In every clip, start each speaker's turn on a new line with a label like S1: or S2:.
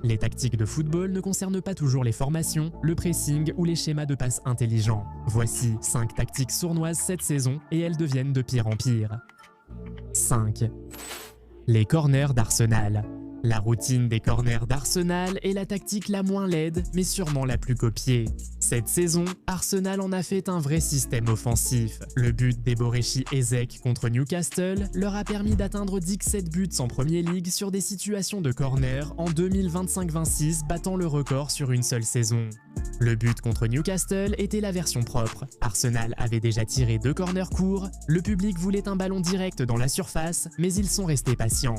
S1: Les tactiques de football ne concernent pas toujours les formations, le pressing ou les schémas de passe intelligents. Voici 5 tactiques sournoises cette saison et elles deviennent de pire en pire. 5. Les corners d'Arsenal. La routine des corners d'Arsenal est la tactique la moins laide, mais sûrement la plus copiée. Cette saison, Arsenal en a fait un vrai système offensif. Le but d'Eborechi Ezek contre Newcastle leur a permis d'atteindre 17 buts en Premier League sur des situations de corner en 2025-26, battant le record sur une seule saison. Le but contre Newcastle était la version propre. Arsenal avait déjà tiré 2 corners courts, le public voulait un ballon direct dans la surface, mais ils sont restés patients.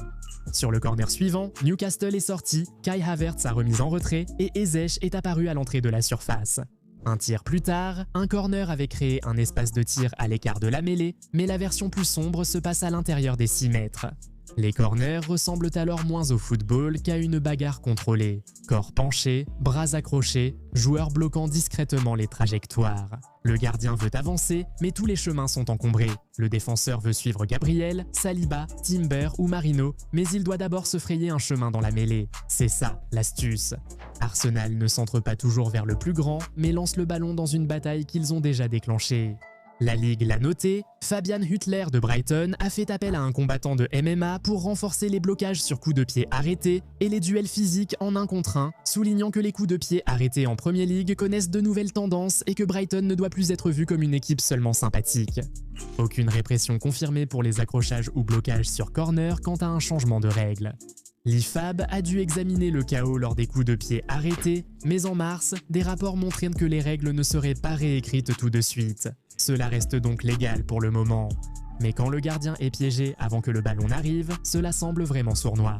S1: Sur le corner suivant, Newcastle est sorti, Kai Havertz a remis en retrait et Ezek est apparu à l'entrée de la surface. Un tir plus tard, un corner avait créé un espace de tir à l'écart de la mêlée, mais la version plus sombre se passe à l'intérieur des 6 mètres. Les corners ressemblent alors moins au football qu'à une bagarre contrôlée. Corps penché, bras accrochés, joueurs bloquant discrètement les trajectoires. Le gardien veut avancer, mais tous les chemins sont encombrés. Le défenseur veut suivre Gabriel, Saliba, Timber ou Marino, mais il doit d'abord se frayer un chemin dans la mêlée. C'est ça, l'astuce. Arsenal ne centre pas toujours vers le plus grand, mais lance le ballon dans une bataille qu'ils ont déjà déclenchée. La Ligue l'a noté, Fabian Hüttler de Brighton a fait appel à un combattant de MMA pour renforcer les blocages sur coups de pied arrêtés et les duels physiques en 1 contre 1, soulignant que les coups de pied arrêtés en Premier League connaissent de nouvelles tendances et que Brighton ne doit plus être vu comme une équipe seulement sympathique. Aucune répression confirmée pour les accrochages ou blocages sur corner quant à un changement de règle. L'IFAB a dû examiner le chaos lors des coups de pied arrêtés, mais en mars, des rapports montraient que les règles ne seraient pas réécrites tout de suite. Cela reste donc légal pour le moment. Mais quand le gardien est piégé avant que le ballon n'arrive, cela semble vraiment sournois.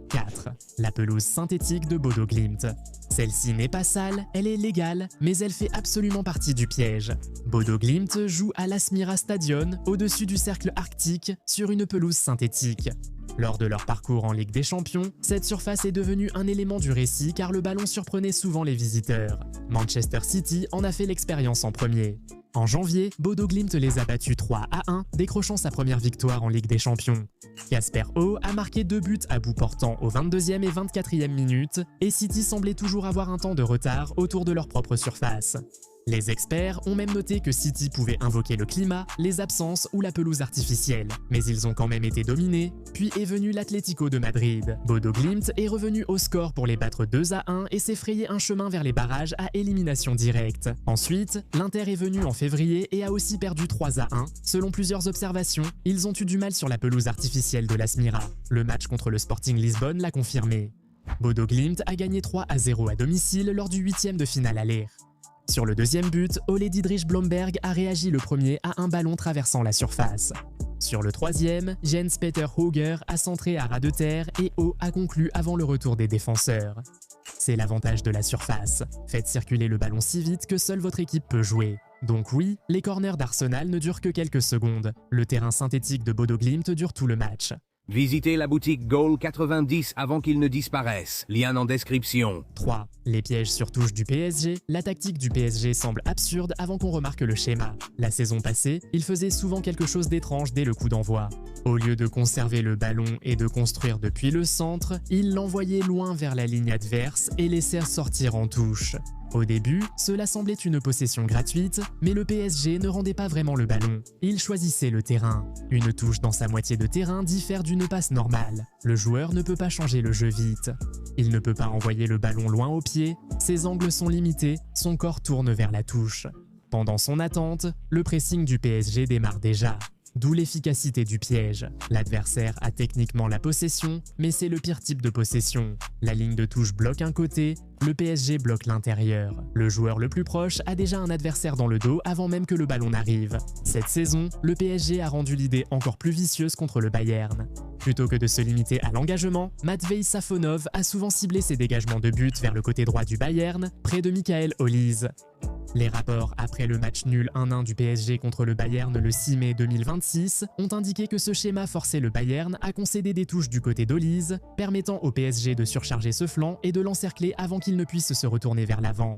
S1: 4. La pelouse synthétique de Bodo Glimt. Celle-ci n'est pas sale, elle est légale, mais elle fait absolument partie du piège. Bodo Glimt joue à l'Asmira Stadion, au-dessus du cercle arctique, sur une pelouse synthétique. Lors de leur parcours en Ligue des Champions, cette surface est devenue un élément du récit car le ballon surprenait souvent les visiteurs. Manchester City en a fait l'expérience en premier. En janvier, Bodo Glimt les a battus 3-1, décrochant sa première victoire en Ligue des Champions. Kasper Ho a marqué 2 buts à bout portant aux 22e et 24e minutes, et City semblait toujours avoir un temps de retard autour de leur propre surface. Les experts ont même noté que City pouvait invoquer le climat, les absences ou la pelouse artificielle, mais ils ont quand même été dominés, puis est venu l'Atlético de Madrid. Bodo Glimt est revenu au score pour les battre 2-1 et s'est frayé un chemin vers les barrages à élimination directe. Ensuite, l'Inter est venu en février et a aussi perdu 3-1. Selon plusieurs observations, ils ont eu du mal sur la pelouse artificielle de l'Asmira. Le match contre le Sporting Lisbonne l'a confirmé. Bodo Glimt a gagné 3-0 à domicile lors du 8e de finale aller. Sur le deuxième but, Ole Dietrich Blomberg a réagi le premier à un ballon traversant la surface. Sur le troisième, Jens-Peter Hauger a centré à ras de terre et Ho a conclu avant le retour des défenseurs. C'est l'avantage de la surface. Faites circuler le ballon si vite que seule votre équipe peut jouer. Donc oui, les corners d'Arsenal ne durent que quelques secondes. Le terrain synthétique de Bodo Glimt dure tout le match.
S2: Visitez la boutique Goal 90 avant qu'il ne disparaisse. Lien en description.
S1: 3. Les pièges sur touche du PSG. La tactique du PSG semble absurde avant qu'on remarque le schéma. La saison passée, il faisait souvent quelque chose d'étrange dès le coup d'envoi. Au lieu de conserver le ballon et de construire depuis le centre, il l'envoyait loin vers la ligne adverse et laissait sortir en touche. Au début, cela semblait une possession gratuite, mais le PSG ne rendait pas vraiment le ballon. Il choisissait le terrain. Une touche dans sa moitié de terrain diffère d'une passe normale. Le joueur ne peut pas changer le jeu vite. Il ne peut pas envoyer le ballon loin au pied, ses angles sont limités, son corps tourne vers la touche. Pendant son attente, le pressing du PSG démarre déjà. D'où l'efficacité du piège. L'adversaire a techniquement la possession, mais c'est le pire type de possession. La ligne de touche bloque un côté, le PSG bloque l'intérieur. Le joueur le plus proche a déjà un adversaire dans le dos avant même que le ballon n'arrive. Cette saison, le PSG a rendu l'idée encore plus vicieuse contre le Bayern. Plutôt que de se limiter à l'engagement, Matvei Safonov a souvent ciblé ses dégagements de but vers le côté droit du Bayern, près de Michael Olise. Les rapports après le match nul 1-1 du PSG contre le Bayern le 6 mai 2026 ont indiqué que ce schéma forçait le Bayern à concéder des touches du côté d'Olise, permettant au PSG de surcharger ce flanc et de l'encercler avant qu'il ne puisse se retourner vers l'avant.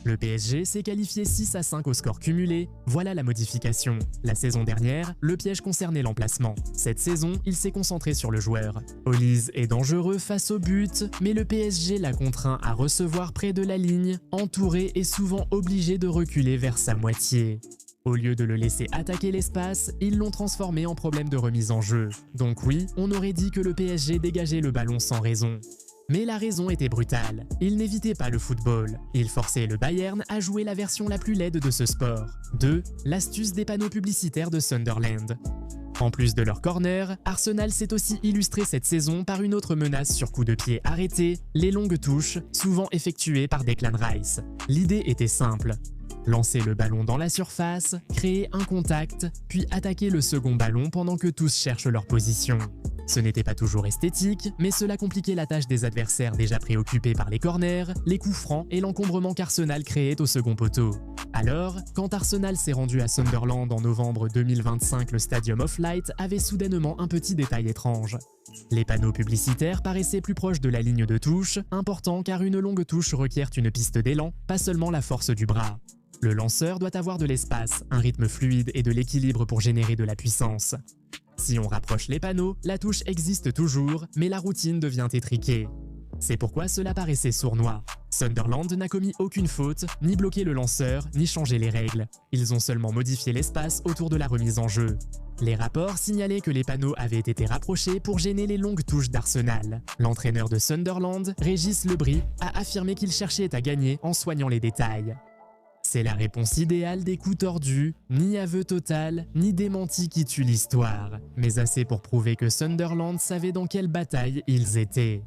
S1: Le PSG s'est qualifié 6-5 au score cumulé, voilà la modification. La saison dernière, le piège concernait l'emplacement. Cette saison, il s'est concentré sur le joueur. Olise est dangereux face au but, mais le PSG l'a contraint à recevoir près de la ligne, entouré et souvent obligé de reculer vers sa moitié. Au lieu de le laisser attaquer l'espace, ils l'ont transformé en problème de remise en jeu. Donc oui, on aurait dit que le PSG dégageait le ballon sans raison. Mais la raison était brutale. Il n'évitait pas le football. Il forçait le Bayern à jouer la version la plus laide de ce sport. 2. L'astuce des panneaux publicitaires de Sunderland. En plus de leur corner, Arsenal s'est aussi illustré cette saison par une autre menace sur coup de pied arrêté, les longues touches, souvent effectuées par Declan Rice. L'idée était simple. Lancer le ballon dans la surface, créer un contact, puis attaquer le second ballon pendant que tous cherchent leur position. Ce n'était pas toujours esthétique, mais cela compliquait la tâche des adversaires déjà préoccupés par les corners, les coups francs et l'encombrement qu'Arsenal créait au second poteau. Alors, quand Arsenal s'est rendu à Sunderland en novembre 2025, le Stadium of Light avait soudainement un petit détail étrange. Les panneaux publicitaires paraissaient plus proches de la ligne de touche, important car une longue touche requiert une piste d'élan, pas seulement la force du bras. Le lanceur doit avoir de l'espace, un rythme fluide et de l'équilibre pour générer de la puissance. Si on rapproche les panneaux, la touche existe toujours, mais la routine devient étriquée. C'est pourquoi cela paraissait sournois. Sunderland n'a commis aucune faute, ni bloqué le lanceur, ni changé les règles. Ils ont seulement modifié l'espace autour de la remise en jeu. Les rapports signalaient que les panneaux avaient été rapprochés pour gêner les longues touches d'Arsenal. L'entraîneur de Sunderland, Régis Lebris, a affirmé qu'il cherchait à gagner en soignant les détails. C'est la réponse idéale des coups tordus, ni aveu total, ni démenti qui tue l'histoire, mais assez pour prouver que Sunderland savait dans quelle bataille ils étaient.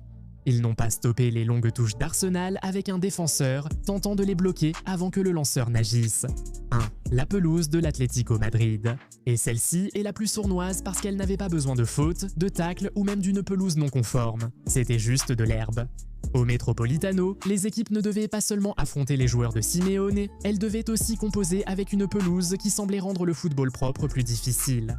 S1: Ils n'ont pas stoppé les longues touches d'Arsenal avec un défenseur tentant de les bloquer avant que le lanceur n'agisse. 1. La pelouse de l'Atlético Madrid. Et celle-ci est la plus sournoise parce qu'elle n'avait pas besoin de faute, de tacle ou même d'une pelouse non conforme. C'était juste de l'herbe. Au Metropolitano, les équipes ne devaient pas seulement affronter les joueurs de Simeone, elles devaient aussi composer avec une pelouse qui semblait rendre le football propre plus difficile.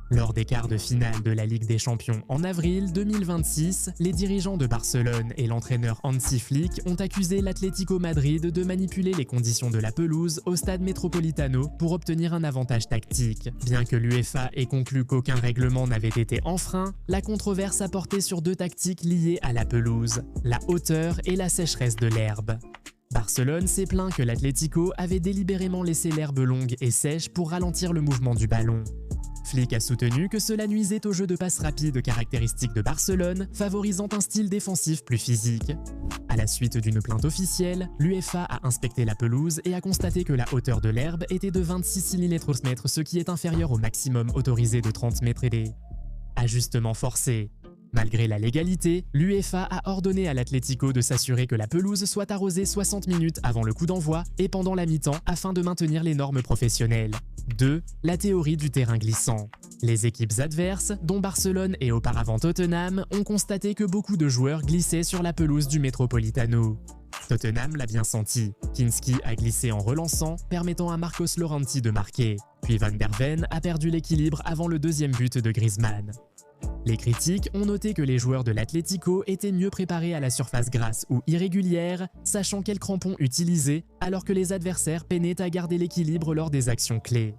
S1: Lors des quarts de finale de la Ligue des Champions en avril 2026, les dirigeants de Barcelone et l'entraîneur Hansi Flick ont accusé l'Atlético Madrid de manipuler les conditions de la pelouse au stade Metropolitano pour obtenir un avantage tactique. Bien que l'UEFA ait conclu qu'aucun règlement n'avait été enfreint, la controverse a porté sur deux tactiques liées à la pelouse, la hauteur et la sécheresse de l'herbe. Barcelone s'est plaint que l'Atlético avait délibérément laissé l'herbe longue et sèche pour ralentir le mouvement du ballon. Flick a soutenu que cela nuisait au jeu de passe rapide caractéristique de Barcelone, favorisant un style défensif plus physique. À la suite d'une plainte officielle, l'UEFA a inspecté la pelouse et a constaté que la hauteur de l'herbe était de 26 mm/m, ce qui est inférieur au maximum autorisé de 30 mètres et des ajustements forcés. Malgré la légalité, l'UEFA a ordonné à l'Atlético de s'assurer que la pelouse soit arrosée 60 minutes avant le coup d'envoi et pendant la mi-temps afin de maintenir les normes professionnelles. 2. La théorie du terrain glissant. Les équipes adverses, dont Barcelone et auparavant Tottenham, ont constaté que beaucoup de joueurs glissaient sur la pelouse du Metropolitano. Tottenham l'a bien senti. Kinski a glissé en relançant, permettant à Marcos Llorente de marquer. Puis Van der Ven a perdu l'équilibre avant le deuxième but de Griezmann. Les critiques ont noté que les joueurs de l'Atlético étaient mieux préparés à la surface grasse ou irrégulière, sachant quels crampons utiliser, alors que les adversaires peinaient à garder l'équilibre lors des actions clés.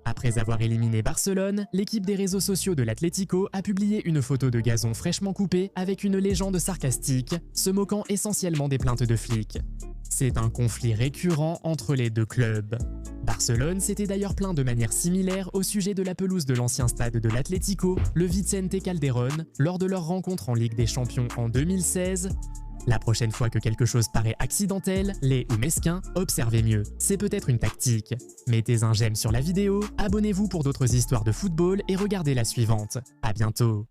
S1: Après avoir éliminé Barcelone, l'équipe des réseaux sociaux de l'Atlético a publié une photo de gazon fraîchement coupé avec une légende sarcastique, se moquant essentiellement des plaintes de Flick. C'est un conflit récurrent entre les deux clubs. Barcelone s'était d'ailleurs plaint de manière similaire au sujet de la pelouse de l'ancien stade de l'Atlético, le Vicente Calderón, lors de leur rencontre en Ligue des Champions en 2016. La prochaine fois que quelque chose paraît accidentel, laid ou mesquin, observez mieux. C'est peut-être une tactique. Mettez un j'aime sur la vidéo, abonnez-vous pour d'autres histoires de football et regardez la suivante. À bientôt.